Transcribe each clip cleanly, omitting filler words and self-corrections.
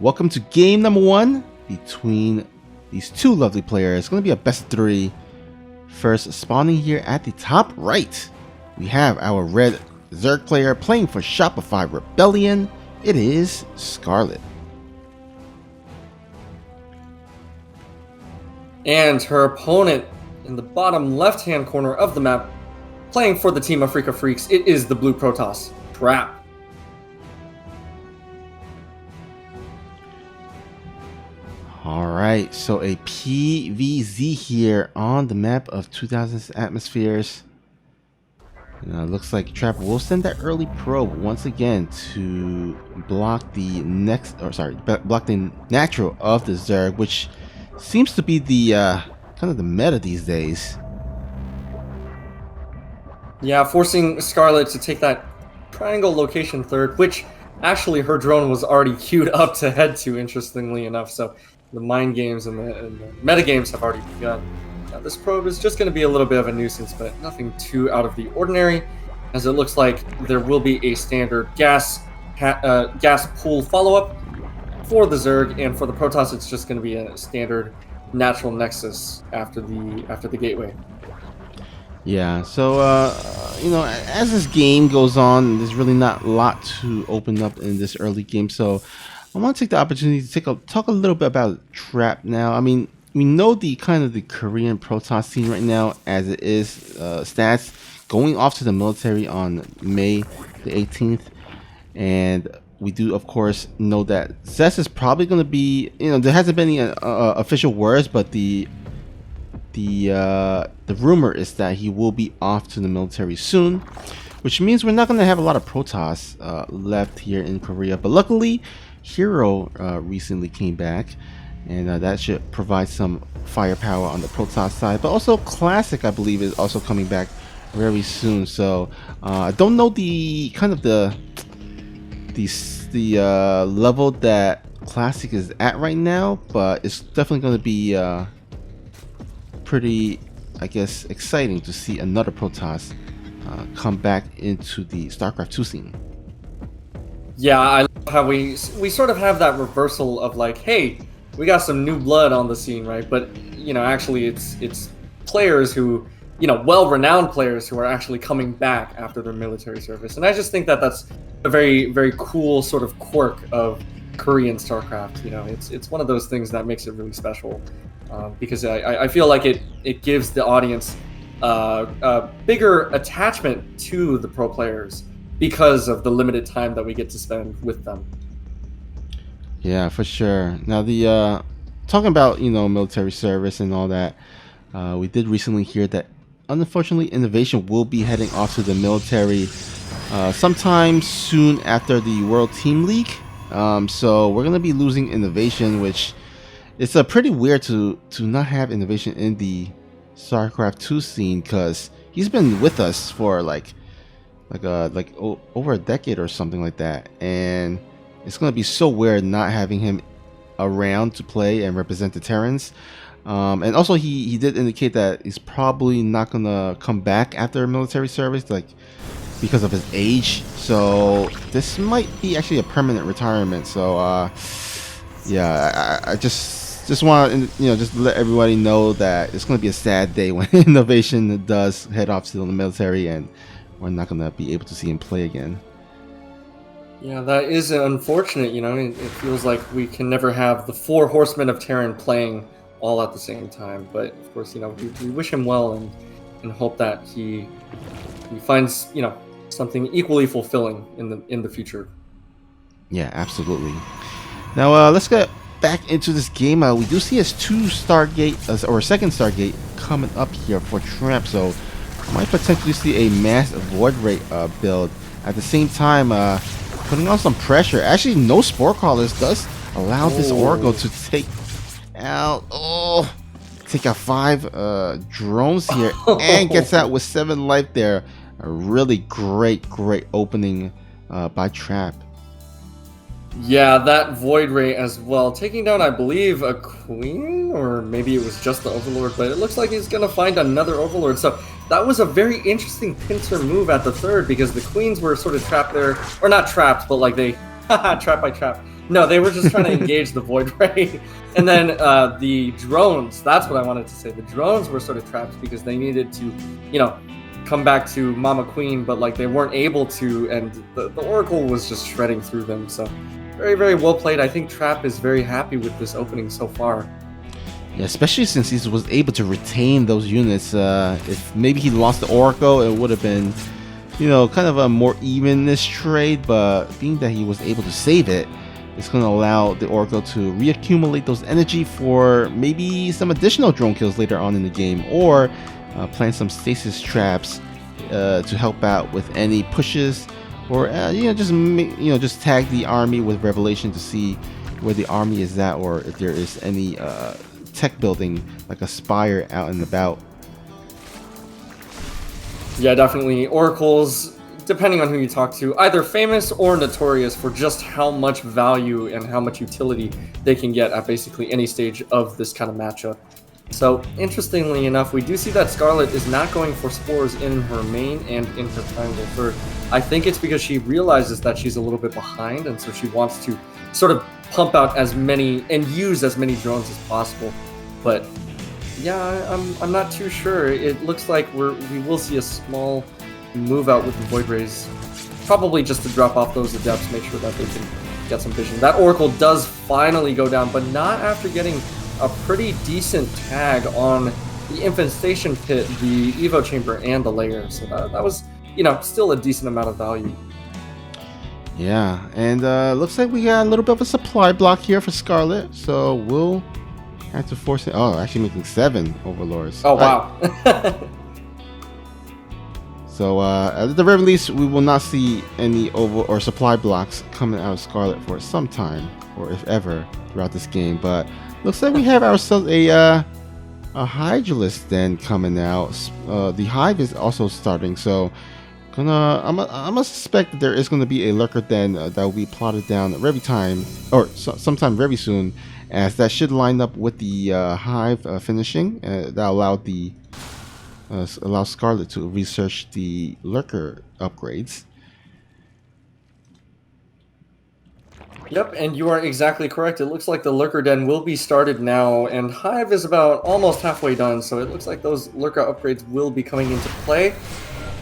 Welcome to game number 1 between these two lovely players. It's going to be a best of 3. First, spawning here at the top right, we have our red Zerg player playing for Shopify Rebellion. It is SCARLETT. And her opponent in the bottom left-hand corner of the map, playing for the team Afrika Freaks, it is the blue Protoss, Trap. Alright, so a PVZ here on the map of 2000 atmospheres. Looks like Trap will send that early probe once again to block the block the natural of the Zerg, which seems to be the kind of the meta these days. Yeah, forcing SCARLETT to take that triangle location third, which actually her drone was already queued up to head to, interestingly enough. So the mind games and the meta games have already begun. Now, this probe is just going to be a little bit of a nuisance, but nothing too out of the ordinary, as it looks like there will be a standard gas pool follow-up for the Zerg, and for the Protoss, it's just going to be a standard natural nexus after the gateway. Yeah, so as this game goes on, there's really not a lot to open up in this early game. So I want to take the opportunity to talk a little bit about Trap now. I mean, we know the Korean Protoss scene right now as it is. Stats going off to the military on May the 18th, and we do of course know that Zest is probably going to be, there hasn't been any official words, but the rumor is that he will be off to the military soon, which means we're not going to have a lot of Protoss left here in Korea. But luckily, Hero recently came back, and that should provide some firepower on the Protoss side. But also Classic, I believe, is also coming back very soon. So I don't know the level that Classic is at right now, but it's definitely going to be pretty, I guess, exciting to see another Protoss come back into the StarCraft 2 scene. Yeah, I love how we sort of have that reversal of like, hey, we got some new blood on the scene, right? But actually, it's players who, well-renowned players who are actually coming back after their military service, and I just think that that's a very, very cool sort of quirk of Korean StarCraft. It's one of those things that makes it really special. Because I feel like it gives the audience a bigger attachment to the pro players because of the limited time that we get to spend with them. Yeah, for sure. Now, the talking about military service and all that, we did recently hear that unfortunately Innovation will be heading off to the military sometime soon after the World Team League. So we're gonna be losing Innovation, which it's pretty weird to not have Innovation in the StarCraft 2 scene, because he's been with us for like over a decade or something like that, and it's gonna be so weird not having him around to play and represent the Terrans. And also he did indicate that he's probably not gonna come back after military service, because of his age. So this might be actually a permanent retirement. So yeah, I just want to just let everybody know that it's going to be a sad day when Innovation does head off to the military, and we're not going to be able to see him play again. Yeah, that is unfortunate. It feels like we can never have the 4 horsemen of Terran playing all at the same time. But of course, we wish him well and hope that he finds something equally fulfilling in the future. Yeah, absolutely. Now let's get back into this game. We do see a second Stargate coming up here for Trap, so might potentially see a mass void rate build. At the same time, putting on some pressure. Actually, no Spore Crawlers does allow this Oracle to take out 5 drones here, and gets out with 7 life there. A really great opening by Trap. Yeah, that Void Ray as well. Taking down, I believe, a Queen, or maybe it was just the Overlord, but it looks like he's going to find another Overlord. So that was a very interesting pincer move at the third, because the Queens were sort of trapped there. Or not trapped, but like they... trapped by Trap. No, they were just trying to engage the Void Ray. And then the drones, that's what I wanted to say. The drones were sort of trapped because they needed to, come back to Mama Queen, but like they weren't able to, and the Oracle was just shredding through them. So very, very well played. I think Trap is very happy with this opening so far. Yeah, especially since he was able to retain those units. If maybe he lost the Oracle, it would have been, kind of a more evenness trade, but being that he was able to save it, it's going to allow the Oracle to reaccumulate those energy for maybe some additional drone kills later on in the game, or plant some stasis traps to help out with any pushes, or just tag the army with Revelation to see where the army is at, or if there is any tech building like a spire out and about. Yeah, definitely. Oracles, depending on who you talk to, either famous or notorious for just how much value and how much utility they can get at basically any stage of this kind of matchup. So, interestingly enough, we do see that SCARLETT is not going for spores in her main and in her triangle third. I think it's because she realizes that she's a little bit behind, and so she wants to sort of pump out as many and use as many drones as possible. But yeah, I'm not too sure. It looks like we will see a small move out with the Void Rays, probably just to drop off those Adepts, make sure that they can get some vision. That Oracle does finally go down, but not after getting a pretty decent tag on the Infestation Pit, the Evo Chamber, and the Lair. So that was, still a decent amount of value. Yeah, and looks like we got a little bit of a supply block here for SCARLETT, so we'll have to force it. Oh, actually making 7 Overlords. Oh, wow. So at the very least, we will not see any or supply blocks coming out of SCARLETT for some time, or if ever, throughout this game. But looks like we have ourselves a Hydralisk Den coming out. The Hive is also starting, so I'm gonna suspect that there is gonna be a Lurker Den that will be plotted down every time, or sometime very soon, as that should line up with the Hive finishing. That allowed the allow SCARLETT to research the Lurker upgrades. Yep, and you are exactly correct. It looks like the Lurker Den will be started now, and Hive is about almost halfway done, so it looks like those Lurker upgrades will be coming into play.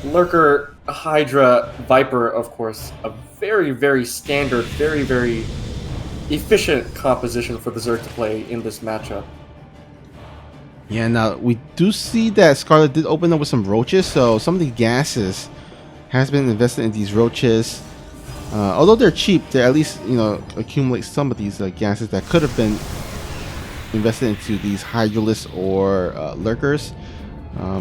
Lurker, Hydra, Viper, of course, a very, very standard, very, very efficient composition for the Zerg to play in this matchup. Yeah, now we do see that SCARLETT did open up with some roaches, so some of the gases has been invested in these roaches. Although they're cheap, they at least accumulate some of these gases that could have been invested into these Hydralisks or Lurkers.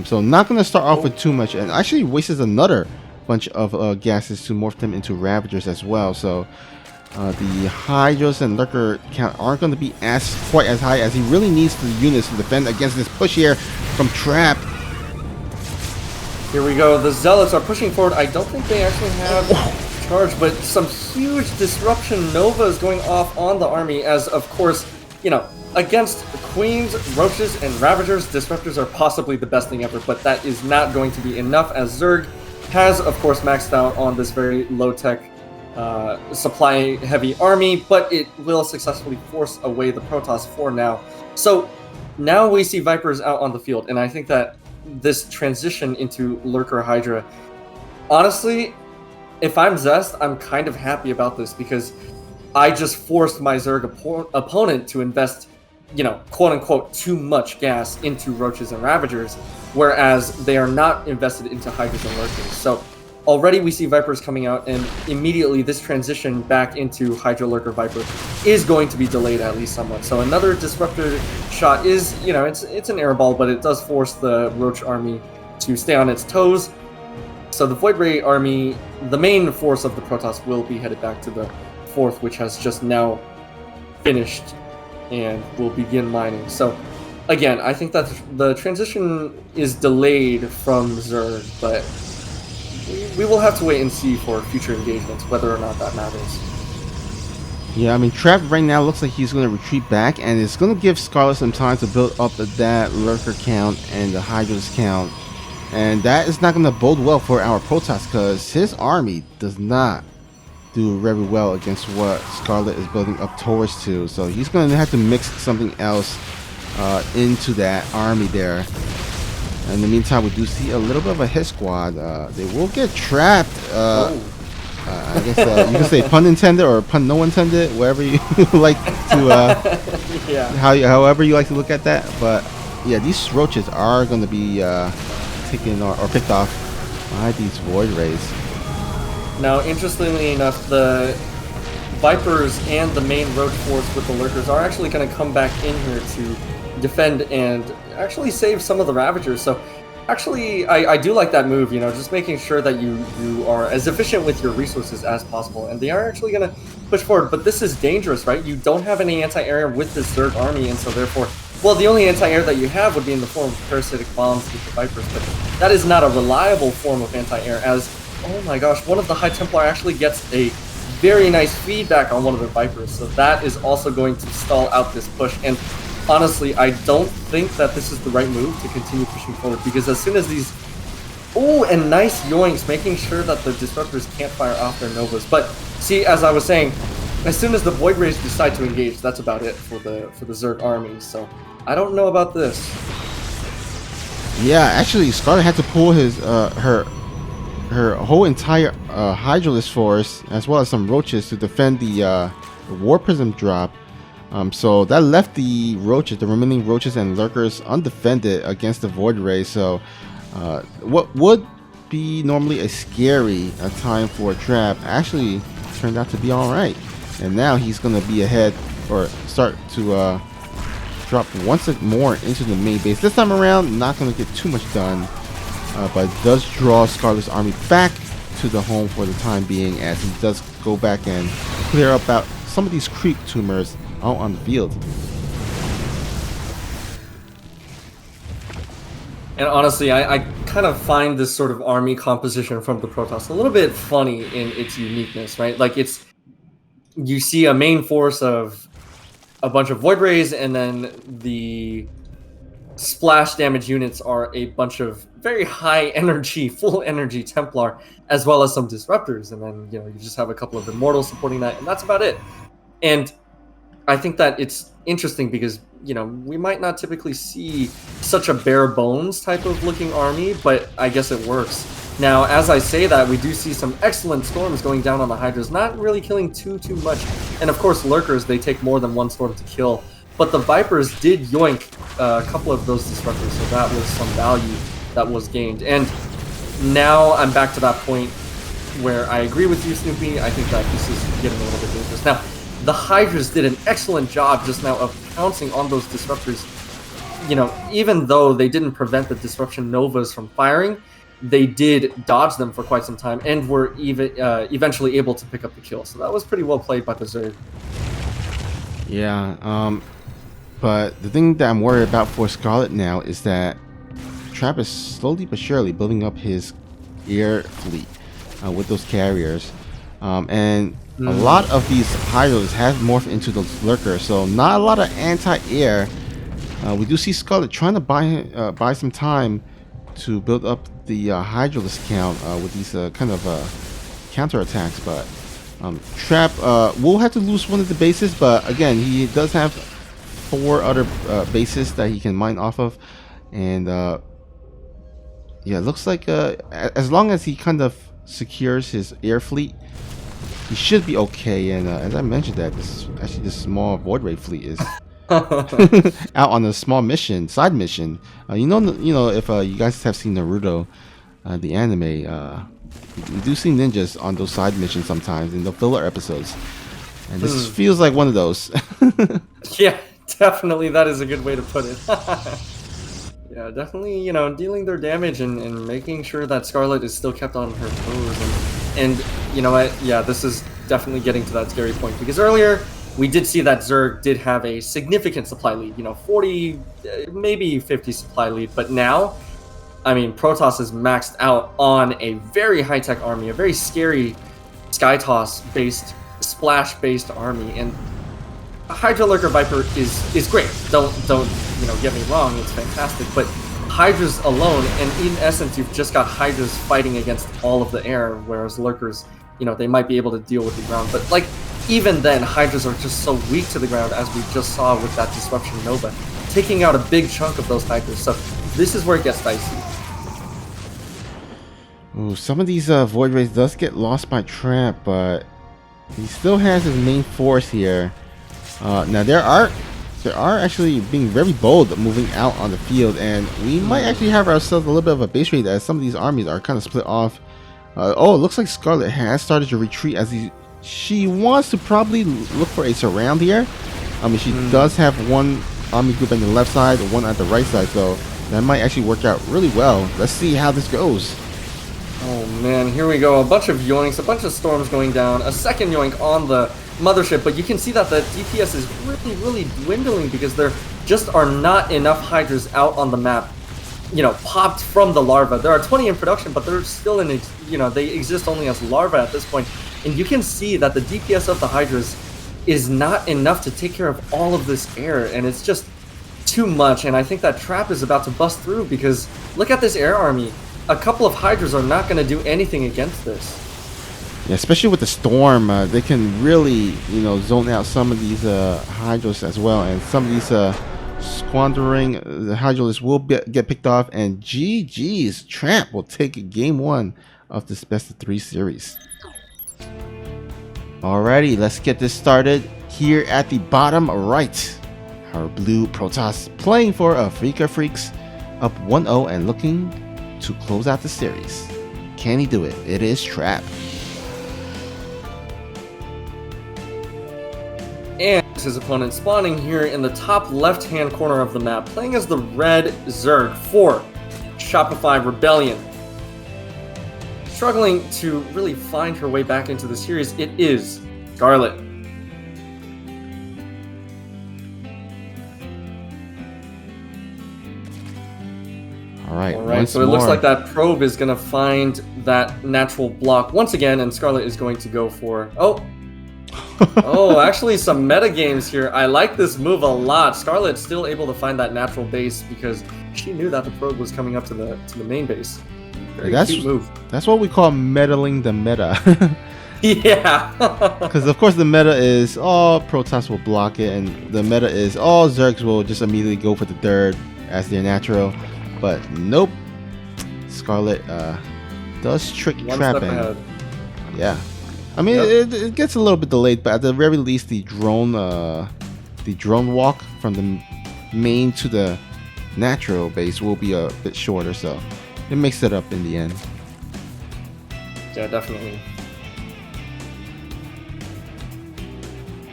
So not going to start off with too much, and actually wastes another bunch of gases to morph them into Ravagers as well. So the Hydras and Lurker count aren't going to be quite as high as he really needs the units to defend against this push here from Trap. Here we go. The Zealots are pushing forward. I don't think they actually have charge, but some huge disruption Nova is going off on the army as, of course, against Queens, Roaches, and Ravagers, Disruptors are possibly the best thing ever, but that is not going to be enough as Zerg has, of course, maxed out on this very low-tech supply-heavy army, but it will successfully force away the Protoss for now. So now we see Vipers out on the field, and I think that this transition into Lurker Hydra, honestly, if I'm Zest, I'm kind of happy about this because I just forced my Zerg opponent to invest, quote-unquote, too much gas into Roaches and Ravagers, whereas they are not invested into Hydras and Lurkers. So already we see Vipers coming out, and immediately this transition back into Hydra, Lurker, Viper is going to be delayed at least somewhat. So another Disruptor shot is, it's an airball, but it does force the Roach army to stay on its toes. So the Void Ray army, the main force of the Protoss, will be headed back to the 4th, which has just now finished and will begin mining. So again, I think that the transition is delayed from Zerg, but we will have to wait and see for future engagements whether or not that matters. Yeah, I mean, Trap right now looks like he's going to retreat back, and it's going to give SCARLETT some time to build up that Lurker count and the Hydras count. And that is not going to bode well for our Protoss, because his army does not do very well against what SCARLETT is building up towards to. So he's going to have to mix something else into that army there. In the meantime, we do see a little bit of a hit squad. They will get trapped. I guess you can say pun intended or pun no intended, wherever you like to, yeah. However you like to look at that. But yeah, these roaches are going to be taken or picked off by these void rays. Now, interestingly enough, the Vipers and the main roach force with the lurkers are actually going to come back in here to defend and actually save some of the Ravagers. So actually, I do like that move, you know, just making sure that you are as efficient with your resources as possible. And they are actually going to push forward, but this is dangerous, right? You don't have any anti-air with this Zerg army, and so therefore, well, the only anti-air that you have would be in the form of parasitic bombs with the Vipers, but that is not a reliable form of anti-air, as, oh my gosh, one of the High Templar actually gets a very nice feedback on one of the Vipers, so that is also going to stall out this push. And honestly, I don't think that this is the right move to continue pushing forward, because as soon as these... Oh, and nice yoinks, making sure that the Disruptors can't fire off their Novas. But see, as I was saying, as soon as the Void Rays decide to engage, that's about it for the Zerg army. So I don't know about this. Yeah, actually, SCARLETT had to pull his her whole entire Hydralisk force, as well as some roaches, to defend the War Prism drop. So that left the roaches, the remaining roaches and lurkers, undefended against the Void Ray. So what would be normally a scary time for a trap actually turned out to be all right. And now he's going to be ahead, or start to drop once more into the main base. This time around, not going to get too much done, but it does draw SCARLETT's army back to the home for the time being, as he does go back and clear up out some of these creep tumors out on the field. And honestly, I kind of find this sort of army composition from the Protoss a little bit funny in its uniqueness, right? Like, you see a main force of a bunch of Void Rays, and then the splash damage units are a bunch of very high energy, full energy Templar, as well as some Disruptors, and then, you know, you just have a couple of Immortals supporting that, and that's about it. And I think that it's interesting because, you know, we might not typically see such a bare bones type of looking army, but I guess it works. Now, as I say that, we do see some excellent storms going down on the Hydras, not really killing too much. And of course, lurkers, they take more than one storm to kill. But the Vipers did yoink a couple of those Disruptors, so that was some value that was gained. And now I'm back to that point where I agree with you, Snoopy. I think that this is getting a little bit dangerous. Now, the Hydras did an excellent job just now of pouncing on those Disruptors. You know, even though they didn't prevent the Disruption Novas from firing, they did dodge them for quite some time and were even eventually able to pick up the kill. So that was pretty well played by the Zerg. Yeah, but the thing that I'm worried about for SCARLETT now is that Trap is slowly but surely building up his air fleet with those carriers. And a lot of these Hydrals have morphed into those lurkers, so not a lot of anti-air. We do see SCARLETT trying to buy some time to build up the Hydralisk count with these kind of counter-attacks, but Trap will have to lose one of the bases, but again, he does have 4 other bases that he can mine off of, and yeah, it looks like as long as he kind of secures his air fleet, he should be okay. And as I mentioned, that this small Void Ray fleet is out on a small mission, side mission. You know, if you guys have seen Naruto, the anime, we do see ninjas on those side missions sometimes in the filler episodes, and this feels like one of those. Yeah, definitely, that is a good way to put it. Yeah, definitely, you know, dealing their damage and making sure that SCARLETT is still kept on her toes. And you know what? Yeah, this is definitely getting to that scary point, because earlier we did see that Zerg did have a significant supply lead, you know, 40, maybe 50 supply lead, but now, I mean, Protoss is maxed out on a very high-tech army, a very scary Skytoss-based, splash-based army, and Hydra Lurker Viper is great. Don't you know, get me wrong, it's fantastic, but Hydras alone, and in essence, you've just got Hydras fighting against all of the air, whereas Lurkers they might be able to deal with the ground. But like even then, Hydras are just so weak to the ground, as we just saw with that Disruption Nova, taking out a big chunk of those Hydras. So this is where it gets dicey. Ooh, some of these Void Rays does get lost by Trap, but he still has his main force here. Now there are actually being very bold moving out on the field, and we might actually have ourselves a little bit of a base raid as some of these armies are kind of split off. Oh, it looks like SCARLETT has started to retreat as she wants to probably look for a surround here. I mean, she does have one army group on the left side, one at the right side, so that might actually work out really well. Let's see how this goes. Oh man, here we go. A bunch of yoinks, a bunch of storms going down, a second yoink on the mothership, but you can see that the DPS is really dwindling because there just are not enough Hydras out on the map, popped from the larva. There are 20 in production, but they're still in, they exist only as larvae at this point. And you can see that the DPS of the Hydras is not enough to take care of all of this air, and it's just too much. And I think that Trap is about to bust through because look at this air army. A couple of Hydras are not going to do anything against this. Yeah, especially with the storm, they can really, zone out some of these Hydras as well, and some of these squandering the Hydras will get picked off. And GG's, Trap will take game 1 of this best of 3 series. Alrighty, let's get this started. Here at the bottom right, our blue Protoss playing for Afrika Freaks, up 1-0 and looking to close out the series. Can he do it? It is Trap. And his opponent spawning here in the top left-hand corner of the map, playing as the red Zerg for Shopify Rebellion. Struggling to really find her way back into the series, it is SCARLETT. All right, so it looks like that probe is going to find that natural block once again, and SCARLETT is going to go for... Oh, actually some meta games here. I like this move a lot. SCARLETT's still able to find that natural base because she knew that the probe was coming up to the main base. Very cute move. That's what we call meddling the meta. Yeah. Because of course the meta is all Protoss will block it, and the meta is all Zergs will just immediately go for the third as their natural. But nope, SCARLETT does trick Trap in. Yeah, I mean it gets a little bit delayed, but at the very least the drone walk from the main to the natural base will be a bit shorter, so it makes it up in the end. Yeah, definitely.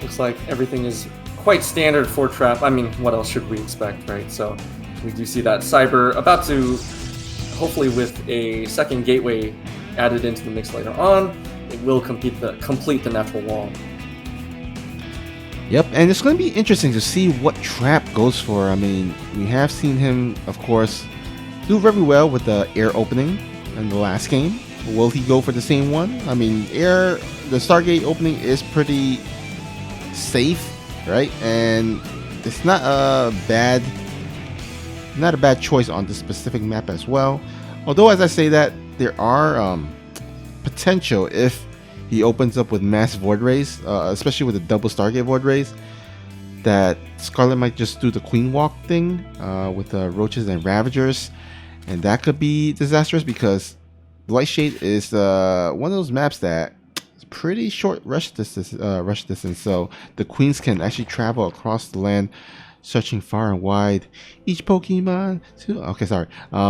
Looks like everything is quite standard for Trap. I mean, what else should we expect, right? So we do see that Cyber about to, hopefully with a second gateway added into the mix later on, it will complete the natural wall. Yep, and it's going to be interesting to see what Trap goes for. I mean, we have seen him, of course, do very well with the air opening in the last game. Will he go for the same one? I mean, the Stargate opening is pretty safe, right? And it's not a bad choice on the specific map as well. Although, as I say that, there are potential if he opens up with mass Void Rays, especially with the double Stargate Void Rays, that SCARLETT might just do the Queen Walk thing with the Roaches and Ravagers, and that could be disastrous because Lightshade is one of those maps that is pretty short rush distance, so the Queens can actually travel across the land, searching far and wide. Each Pokemon to... Okay, sorry. I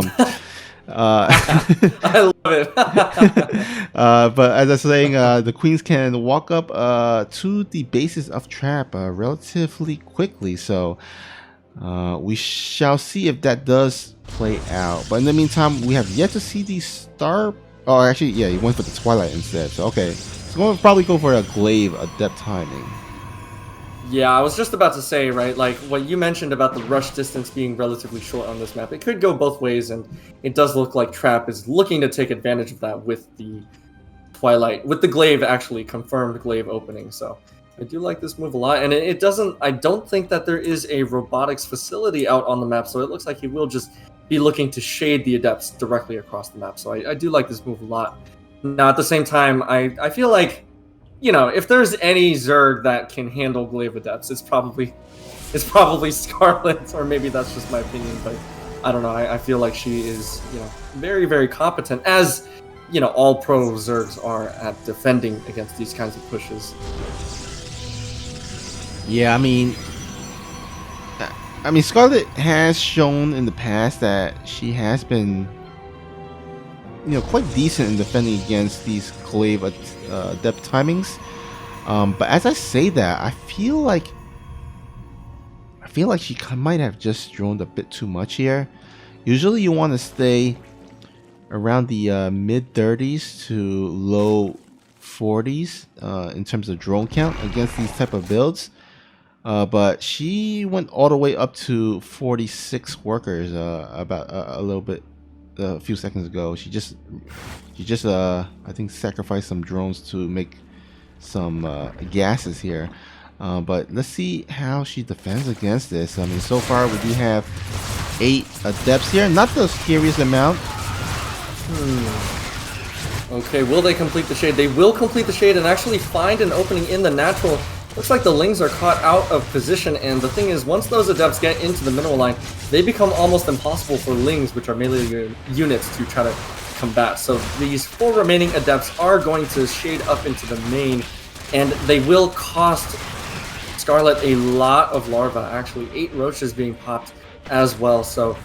love it. But as I was saying, the Queens can walk up to the bases of Trap relatively quickly, so we shall see if that does play out. But in the meantime, we have yet to see the star... Oh, actually, yeah, he went for the Twilight instead. So, okay. So we'll probably go for a Glaive Adept timing. Yeah, I was just about to say, right, like what you mentioned about the rush distance being relatively short on this map. It could go both ways, and it does look like Trap is looking to take advantage of that with the Twilight, with the Glaive, actually confirmed Glaive opening. So I do like this move a lot, and it doesn't... I don't think that there is a robotics facility out on the map, so it looks like he will just be looking to shade the Adepts directly across the map. So I do like this move a lot. Now, at the same time, I feel like, if there's any Zerg that can handle Glaive Adepts, it's probably Scarlet, or maybe that's just my opinion, but I don't know. I feel like she is, very, very competent, as, all pro Zergs are at defending against these kinds of pushes. Yeah, I mean, Scarlett has shown in the past that she has been, quite decent in defending against these Glaive Adept timings. But as I say that, I feel like she might have just droned a bit too much here. Usually, you want to stay around the mid 30s to low 40s in terms of drone count against these type of builds. But she went all the way up to 46 workers about a few seconds ago. She just I think sacrificed some drones to make some gases here. But let's see how she defends against this. I mean, so far we do have 8 adepts here, not the scariest amount. Okay, will they complete the shade? They will complete the shade and actually find an opening in the natural. Looks like the Lings are caught out of position, and the thing is, once those Adepts get into the mineral line, they become almost impossible for Lings, which are melee units, to try to combat. So these 4 remaining Adepts are going to shade up into the main, and they will cost Scarlet a lot of larvae, actually. 8 roaches being popped as well, so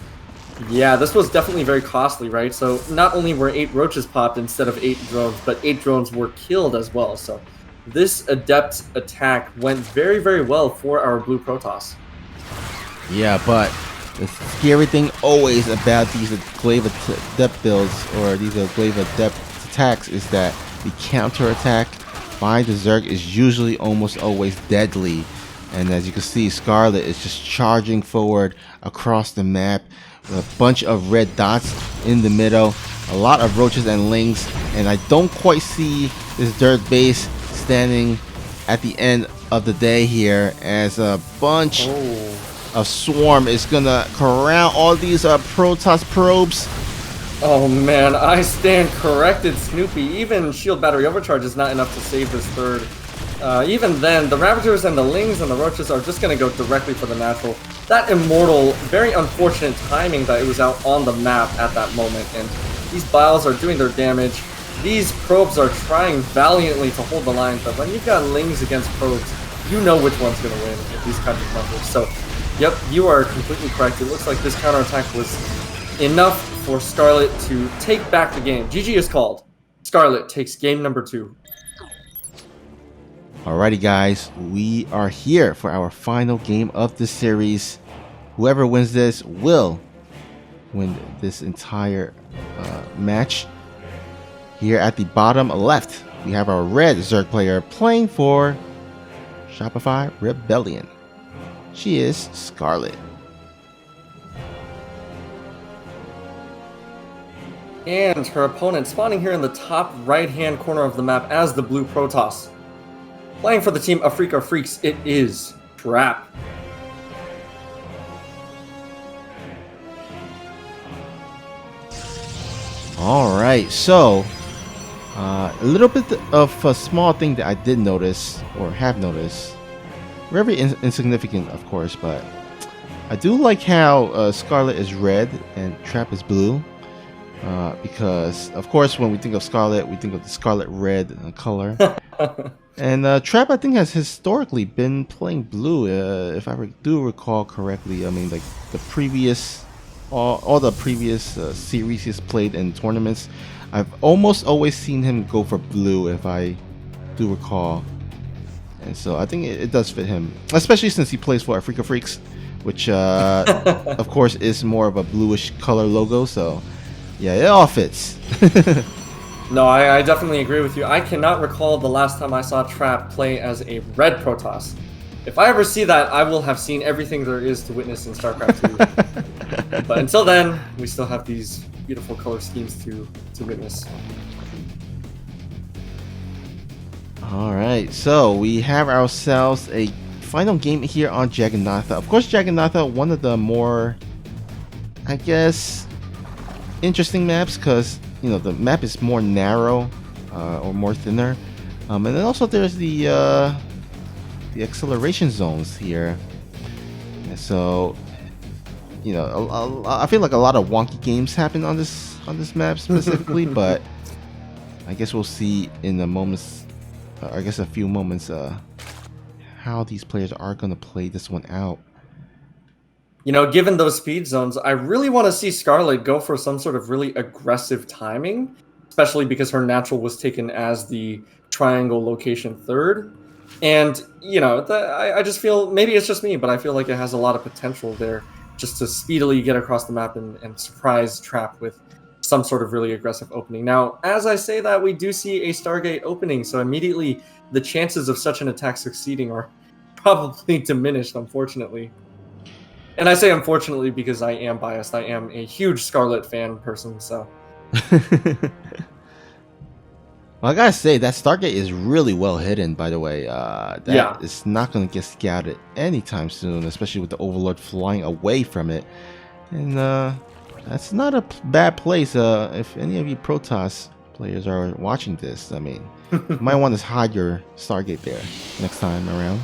yeah, this was definitely very costly, right? So not only were 8 roaches popped instead of 8 drones, but 8 drones were killed as well, so this Adept attack went very, very well for our blue Protoss. Yeah, but the scary thing always about these Glaive Adept builds, or these Glaive Adept attacks, is that the counter attack by the Zerg is usually almost always deadly. And as you can see, Scarlet is just charging forward across the map with a bunch of red dots in the middle, a lot of roaches and lings, and I don't quite see this dirt base standing at the end of the day here, as a bunch of swarm is gonna corral all these Protoss probes. Oh man, I stand corrected, Snoopy. Even shield battery overcharge is not enough to save this third. Even then, the Ravagers and the Lings and the Roaches are just going to go directly for the natural. That Immortal, very unfortunate timing that it was out on the map at that moment, and these Biles are doing their damage. These probes are trying valiantly to hold the line, but when you've got Lings against probes, you know which one's going to win with these kinds of numbers. So, yep, you are completely correct. It looks like this counterattack was enough for Scarlet to take back the game. GG is called. Scarlet takes game number 2. Alrighty guys, we are here for our final game of the series. Whoever wins this will win this entire match. Here at the bottom left, we have our red Zerg player playing for Shopify Rebellion. She is Scarlet. And her opponent spawning here in the top right-hand corner of the map as the blue Protoss. Playing for the team Afrika Freaks, it is Trap. Alright, so a little bit of a small thing that I did notice, or have noticed. Very insignificant, of course, but I do like how Scarlet is red and Trap is blue. Because, of course, when we think of Scarlet, we think of the Scarlet Red color. And Trap, I think, has historically been playing blue, if I do recall correctly. I mean, like the previous, all the previous series he's played in tournaments, I've almost always seen him go for blue, if I do recall. And so I think it does fit him, especially since he plays for Afrika Freaks, which, of course, is more of a bluish color logo. So yeah, it all fits. No, I definitely agree with you. I cannot recall the last time I saw Trap play as a red Protoss. If I ever see that, I will have seen everything there is to witness in StarCraft 2. But until then, we still have these beautiful color schemes to witness. Alright, so we have ourselves a final game here on Jagannatha. Of course, Jagannatha, one of the more, I guess, interesting maps, because the map is more narrow or more thinner. And then also there's the acceleration zones here. And so, you know, I feel like a lot of wonky games happen on this map specifically, but I guess we'll see in a moments, I guess a few moments, how these players are going to play this one out. You know, given those speed zones, I really want to see SCARLETT go for some sort of really aggressive timing, especially because her natural was taken as the triangle location third. And, you know, I just feel, maybe it's just me, but I feel like it has a lot of potential there just to speedily get across the map and surprise trap with some sort of really aggressive opening. Now, as I say that, we do see a Stargate opening, so immediately the chances of such an attack succeeding are probably diminished, unfortunately. And I say unfortunately because I am biased. I am a huge SCARLETT fan person, so. Well, I gotta say, that Stargate is really well hidden, by the way. That is not going to get scouted anytime soon, especially with the Overlord flying away from it. And that's not a bad place. If any of you Protoss players are watching this, I mean, you might want to hide your Stargate there next time around.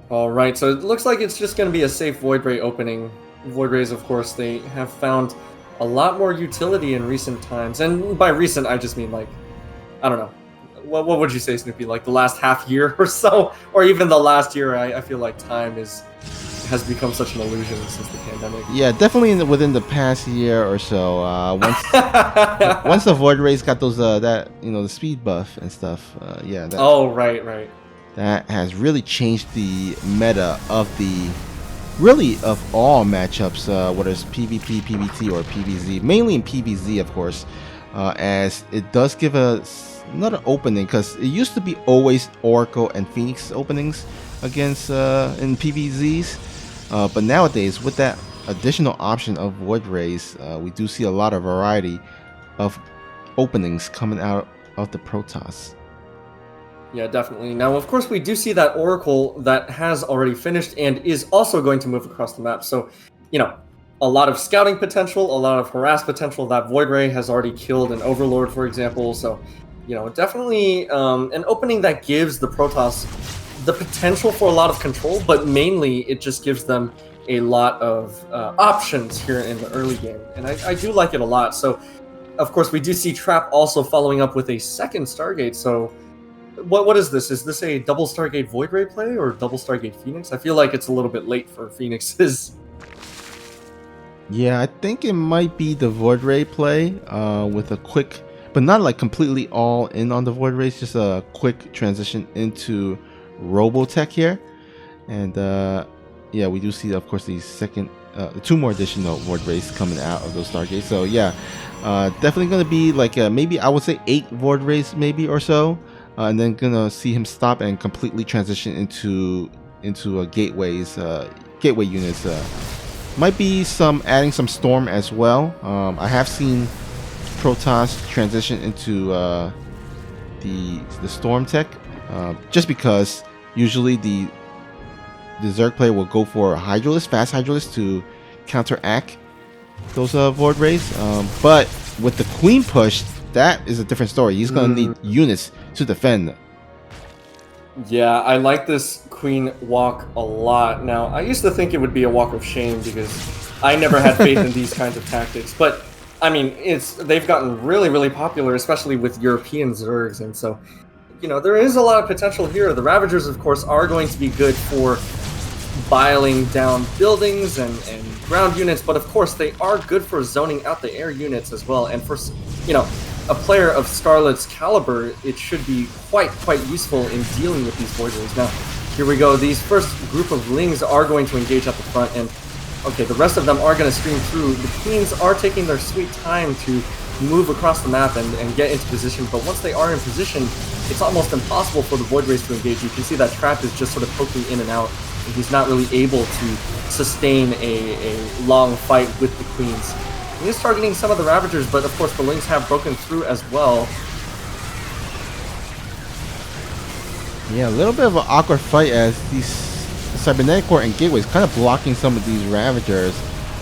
Alright, so it looks like it's just going to be a safe Void Ray opening. Void Rays, of course, they have found a lot more utility in recent times. And by recent, I just mean, like, I don't know. What would you say, Snoopy? Like the last half year or so? Or even the last year? I feel like time has become such an illusion since the pandemic. Yeah, definitely within the past year or so. Once the Void Rays got those the speed buff and stuff. Yeah. Right. That has really changed the meta of of all matchups, whether it's PvP, PvT, or PvZ. Mainly in PvZ, of course, as it does give another opening, because it used to be always Oracle and Phoenix openings against in PvZs, but nowadays with that additional option of Void Rays, we do see a lot of variety of openings coming out of the Protoss. Yeah, definitely. Now, of course, we do see that Oracle that has already finished and is also going to move across the map. So, you know, a lot of scouting potential, a lot of harass potential. That Void Ray has already killed an Overlord, for example. So, you know, definitely an opening that gives the Protoss the potential for a lot of control, but mainly it just gives them a lot of options here in the early game. And I do like it a lot. So, of course, we do see Trap also following up with a second Stargate. So, what is this? Is this a double Stargate Void Ray play or double Stargate Phoenix? I feel like it's a little bit late for Phoenixes. Yeah, I think it might be the Void Ray play with a quick, but not like completely all in on the Void Rays, just a quick transition into Robotech here. And yeah, we do see, of course, the two more additional Void Rays coming out of those Stargates. So yeah, definitely going to be like maybe I would say 8 Void Rays maybe or so. And then gonna see him stop and completely transition into gateway units. Might be adding some Storm as well. I have seen Protoss transition into the Storm tech, just because usually the Zerg player will go for fast Hydralisk to counteract those Void Rays. But with the Queen push, that is a different story. He's gonna need units to defend. Yeah, I like this Queen walk a lot. Now, I used to think it would be a walk of shame because I never had faith in these kinds of tactics. But I mean, they've gotten really, really popular, especially with European Zergs, and so, you know, there is a lot of potential here. The Ravagers, of course, are going to be good for biling down buildings and ground units, but of course they are good for zoning out the air units as well. And for, you know, a player of SCARLETT's caliber, it should be quite useful in dealing with these Void Rays. Now, here we go. These first group of Lings are going to engage at the front, and okay, the rest of them are going to stream through. The Queens are taking their sweet time to move across the map and get into position, but once they are in position, it's almost impossible for the Void Rays to engage. You can see that Trap is just sort of poking in and out, and he's not really able to sustain a long fight with the Queens. He is targeting some of the Ravagers, but of course the Lings have broken through as well. Yeah, a little bit of an awkward fight as these Cybernetic Core and Gateways kind of blocking some of these Ravagers.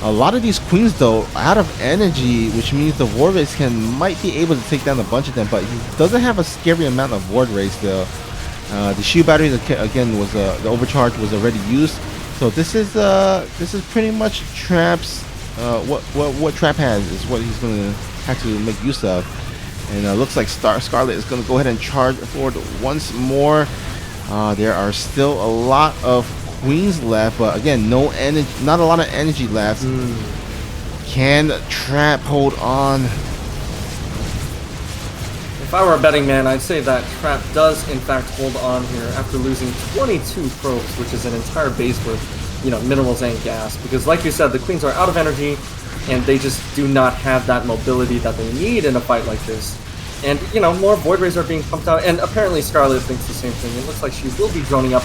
A lot of these queens though out of energy, which means the ward race might be able to take down a bunch of them, but he doesn't have a scary amount of ward race though. The shield battery again was the overcharge was already used, so this is pretty much Trap's what Trap has is what he's gonna have to make use of, and looks like SCARLETT is gonna go ahead and charge forward once more. There are still a lot of queens left, but again, no energy, not a lot of energy left. Can Trap hold on? If I were a betting man, I'd say that Trap does in fact hold on here after losing 22 probes, which is an entire base worth, you know, minerals and gas. Because like you said, the queens are out of energy, and they just do not have that mobility that they need in a fight like this. And, you know, more Void Rays are being pumped out, and apparently SCARLETT thinks the same thing. It looks like she will be droning up,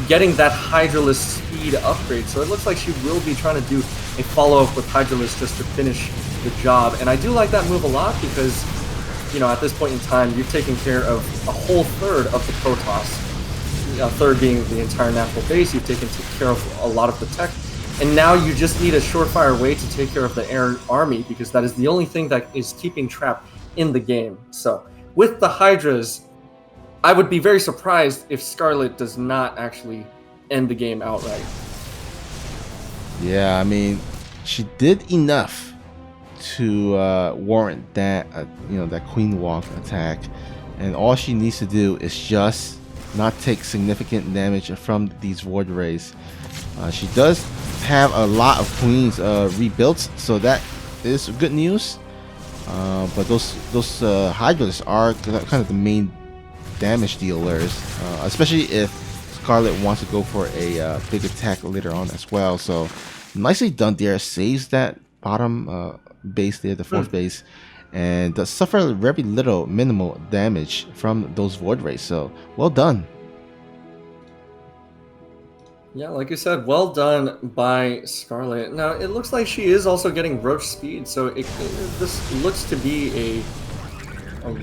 getting that Hydralisk speed upgrade. So it looks like she will be trying to do a follow-up with Hydralisk just to finish the job. And I do like that move a lot because, you know, at this point in time, you've taken care of a whole third of the Protoss. A third being the entire natural base. You've taken care of a lot of the tech. And now you just need a surefire way to take care of the air army, because that is the only thing that is keeping Trap in the game. So with the Hydras, I would be very surprised if SCARLETT does not actually end the game outright. Yeah, I mean, she did enough to warrant that that Queen Walk attack, and all she needs to do is just not take significant damage from these Void Rays. She does have a lot of queens rebuilt, so that is good news. But those Hydras are kind of the main damage dealers, especially if SCARLETT wants to go for a big attack later on as well. So nicely done there, saves that bottom base there, the fourth base, and does suffer very little minimal damage from those Void Rays. So well done. Yeah, like you said, well done by SCARLETT. Now, it looks like she is also getting Roach speed, so this looks to be a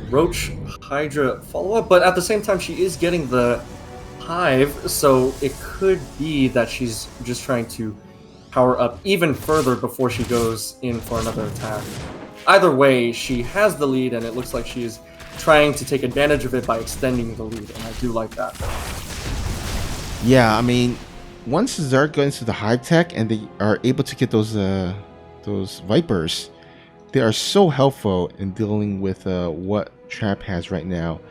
Roach Hydra follow-up, but at the same time, she is getting the Hive, so it could be that she's just trying to power up even further before she goes in for another attack. Either way, she has the lead, and it looks like she is trying to take advantage of it by extending the lead, and I do like that. Yeah, I mean, once Zerg goes into the Hive tech and they are able to get those Vipers, they are so helpful in dealing with what Trap has right now.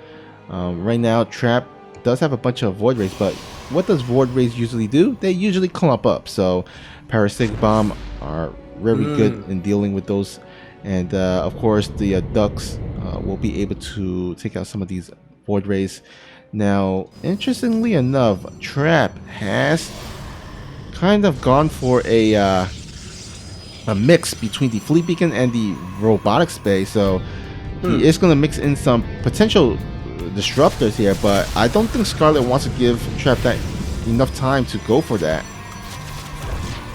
Right now, Trap does have a bunch of Void Rays, but what does Void Rays usually do? They usually clump up. So Parasitic Bomb are very good in dealing with those. And of course, the Ducks will be able to take out some of these Void Rays. Now, interestingly enough, Trap has kind of gone for a mix between the Fleet Beacon and the Robotic Space. So he is going to mix in some potential disruptors here, but I don't think SCARLETT wants to give Trap that enough time to go for that.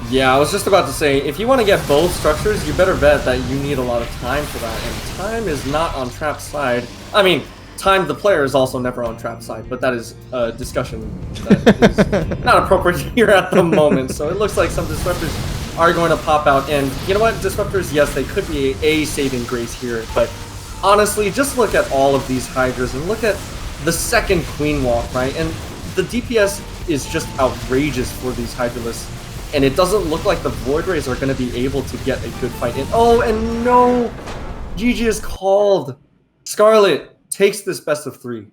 Yeah, I was just about to say, if you want to get both structures, you better bet that you need a lot of time for that, and time is not on Trap's side. I mean, time, the player, is also never on Trap's side, but that is a discussion that is not appropriate here at the moment. So it looks like some disruptors are going to pop out, and you know what, disruptors, yes, they could be a saving grace here, but honestly, just look at all of these Hydras and look at the second Queen Walk, right? And the DPS is just outrageous for these Hydralisks, and it doesn't look like the Void Rays are going to be able to get a good fight in. Oh, and no! GG is called. SCARLETT takes this best of 3.